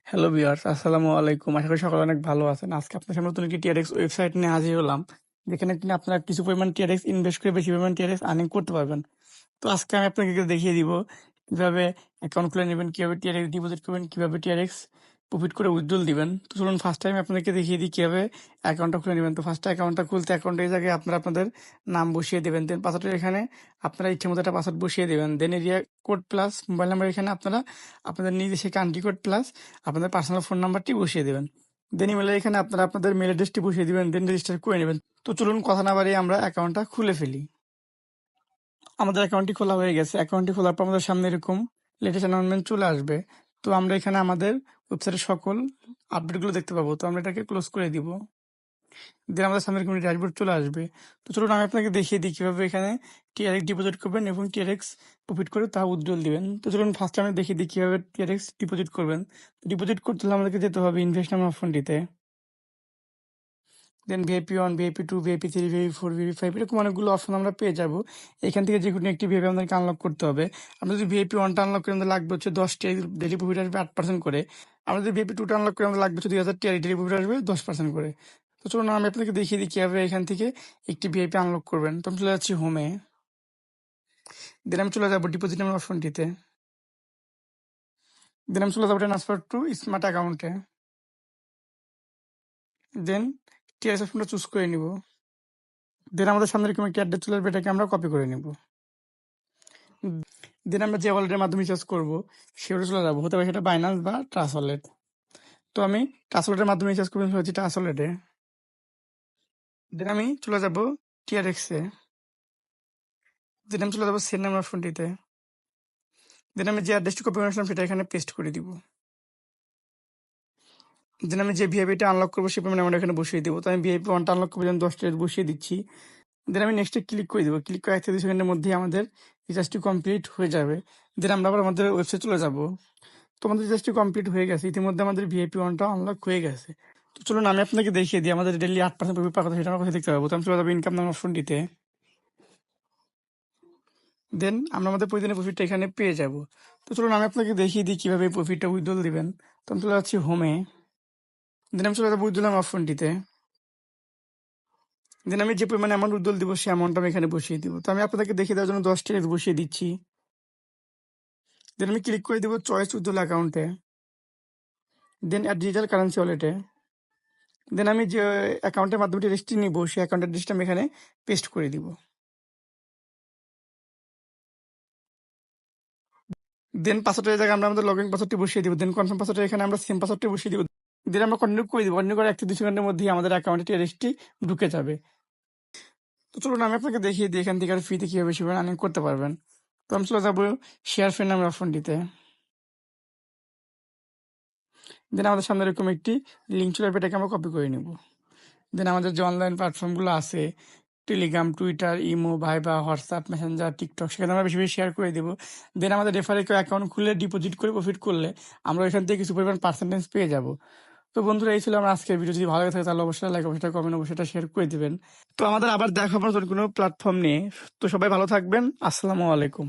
Hello viewers, আসসালামু আলাইকুম। আশা করি সকলে অনেক ভালো আছেন। আজকে আপনার সামনে নতুন একটি টিআরএক্স ওয়েবসাইট নিয়ে হাজির হলাম, যেখানে কিনা আপনারা কিছু পরিমাণ টিআরএক্স ইনভেস্ট করে বেশি পরিমাণ টিআরএক্স আর্নিং করতে পারবেন। তো আজকে আমি আপনাকে দেখিয়ে দিব কিভাবে অ্যাকাউন্ট খুলে নেবেন, কিভাবে টিআরএক্স ডিপোজিট করবেন, কিভাবে টিআরএক্স প্রফিট করে উইথড্রল দিবেন। তো চলুন ফার্স্ট টাইম আপনাদেরকে দেখিয়ে দিই কিভাবে অ্যাকাউন্টটা খুলে নেবেন। তো ফার্স্ট অ্যাকাউন্টটা খুলতে অ্যাকাউন্টের জায়গায় আপনারা আপনাদের নাম বসিয়ে দেবেন। দেন পাসওয়ার্ডের এখানে আপনারা ইচ্ছে মতো একটা পাসওয়ার্ড বসিয়ে দেবেন। Then area code plus mobile number এখানে আপনারা আপনাদের নিজস্ব কান্ট্রি কোড প্লাস আপনাদের পার্সোনাল ফোন নাম্বারটি বসিয়ে দেবেন। দেন ইমেলের এখানে আপনারা আপনাদের মেল অ্যাড্রেসটি বসিয়ে দিবেন। দেন রেজিস্টার করে নেবেন। তো চলুন কথা না বাড়িয়ে আমরা অ্যাকাউন্টটা খুলে ফেলি। আমাদের অ্যাকাউন্টটি খোলা হয়ে গেছে। অ্যাকাউন্টটি খোলার পর আমাদের সামনে এরকম লেটেস্ট অ্যানাউন্সমেন্ট চলে আসবে। তো আমরা এখানে আমাদের ওয়েবসাইটের সকল আপডেটগুলো দেখতে পাবো। তো আমরা এটাকে ক্লোজ করে দিব। দেন আমাদের সামনে এরকম ড্যাশবোর্ড চলে আসবে। তো চলুন আমি আপনাকে দেখিয়ে দিই কিভাবে এখানে টিআরএক্স ডিপোজিট করবেন এবং টিআরএক্স প্রফিট করে তা উইথড্রল দিবেন। তো চলুন ফার্স্ট আমি দেখিয়ে দিই কিভাবে টিআরএক্স ডিপোজিট করবেন। ডিপোজিট করতে হলে আমাদেরকে যেতে হবে ইনভেস্ট নামের অপশনটিতে। Then VIP 1, VIP 2, VIP 3, VIP 4, VIP 5 এরকম অনেকগুলো অপশন আমরা পেয়ে যাব। এখান থেকে যে কোনো একটি ভিআইপি আমাদেরকে আনলক করতে হবে। আমরা যদি ভিআইপি 1টা আনলক করি আমাদের লাগবে হচ্ছে 10 টিআর, ডেইলি প্রফিট আসবে 8% করে। আমরা যদি ভিআইপি 2টা আনলক করি আমাদের লাগবে হচ্ছে 2000 টিআর, ডেইলি প্রফিট আসবে 10% করে। তো চলুন আমি আপনাকে দেখিয়ে দিই কিভাবে এখান থেকে একটি ভিআইপি আনলক করবেন। তো আমি চলে যাচ্ছি হোমে। দেন আমি চলে যাবো ডিপোজিট নামের অপশনটিতে। দেন আমি চলে যাবো ট্রান্সফার টু স্মার্ট অ্যাকাউন্টে। দেন টিআরএস অপশনটা চুজ করে নিব। দেন আমাদের সামনে এরকম একটি অ্যাড্রেস চলে আসবে, এটাকে আমরা কপি করে নিব। দেন আমরা যে ওয়ালেটের মাধ্যমে রিচার্জ করবো সেটা চলে যাবো, হতে পারে সেটা বাইন্যান্স বা ট্রাস্ট ওয়ালেট। তো আমি ট্রাস্ট ওয়ালেটের মাধ্যমে রিচার্জ করবো, হচ্ছে ট্রাস্ট ওয়ালেটে। দেন আমি চলে যাবো টিআরএক্সে। দেন আমি চলে যাবো সেন্ড নাম্বার ফোনটিতে। দেন আমি যে অ্যাড্রেসটি কপি করেছিলাম সেটা এখানে পেস্ট করে দিব। দেন আমি যে ভিআইপিটা আনলক করবো সে পেমেন্ট আমরা এখানে বসিয়ে দিব। তো আমি ভিআইপি 1টা আনলক করবো, যেন 10 টাকা বসিয়ে দিচ্ছি। দেন আমি নেক্সটে ক্লিক করে দিব। ক্লিক করে 1 থেকে 2 সেকেন্ডের মধ্যেই আমাদের রিচার্জটি কমপ্লিট হয়ে যাবে। দেন আমরা আবার আমাদের ওয়েবসাইট চলে যাবো। তো আমাদের রিচার্জটি কমপ্লিট হয়ে গেছে। ইতিমধ্যে আমাদের ভিআইপি 1টা আনলক হয়ে গেছে। তো চলুন আমি আপনাকে দেখিয়ে দিই আমাদের ডেইলি 8% প্রফিট পাওয়ার কথা সেটা আমরা কোথায় দেখতে পাবো। তো আমি চলে যাবো ইনকাম নামের অপশনটিতে। দেন আমরা আমাদের প্রতিদিনের প্রফিটটা এখানে পেয়ে যাব। তো চলুন আমি আপনাকে দেখিয়ে দিই কিভাবে এই প্রফিটটা উইথড্রল দিবেন। তো আমি চলে যাচ্ছি হোমে। দেন আমি চলে যাবো উইথড্রল নামের অপশনটিতে। দেন আমি যে পরিমাণে অ্যামাউন্ট উইথড্রল দিব সেই অ্যামাউন্ট আমি এখানে বসিয়ে দিব। তো আমি আপনাদেরকে দেখিয়ে দেওয়ার জন্য 10 টাকা বসিয়ে দিচ্ছি। দেন আমি ক্লিক করে দিব চয়েস উইথড্রল অ্যাকাউন্টে। দেন অ্যাড ডিজিটাল কারেন্সি ওয়ালেটে। দেন আমি যে অ্যাকাউন্টের মাধ্যমে রেজিস্ট্রি নিব সেই অ্যাকাউন্টের অ্যাড্রেসটা আমি এখানে পেস্ট করে দিব। দেন পাসওয়ার্ডের জায়গায় আমরা আমাদের লগইন পাসওয়ার্ডটি বসিয়ে দিব। দেন কনফার্ম পাসওয়ার্ডের এখানে আমরা সেম পাসওয়ার্ডটি বসিয়ে দিব। দেন আমরা কন্টিনিউ করে দিব। কন্টিনিউ করে 1 থেকে 2 সেকেন্ডের মধ্যেই আমাদের অ্যাকাউন্টে টিআরএক্সটি ঢুকে যাবে। তো চলুন আমি আপনাকে দেখিয়ে দিই এখান থেকে আর ফ্রিতে কিভাবে বেশি আর্নিং করতে পারবেন। তো আমি চলে যাবো শেয়ার ফ্রেন্ড নামের অপশনটিতে। দেন আমাদের সামনে এরকম একটি লিঙ্ক চলে আসবে, এটাকে আমরা কপি করে নিব। দেন আমাদের যে অনলাইন প্ল্যাটফর্মগুলো আছে Telegram, Twitter, imo, viva, WhatsApp, Messenger, TikTok, সেখানে আমরা বেশি বেশি শেয়ার করে দেবো। দেন আমাদের রেফারে কেউ অ্যাকাউন্ট খুলে ডিপোজিট করে প্রফিট করলে আমরা এখান থেকে কিছু পরিমাণ পার্সেন্টেজ পেয়ে যাব। তো বন্ধুরা এই ছিল আমার আজকের ভিডিও। যদি ভালো লাগে থাকে তাহলে অবশ্যই লাইক, অবশ্যই কমেন্ট, অবশ্যই শেয়ার করে দিবেন। তো আমাদের আবার দেখা হবে নতুন কোনো প্ল্যাটফর্ম নিয়ে। তো সবাই ভালো থাকবেন। আসসালামু আলাইকুম।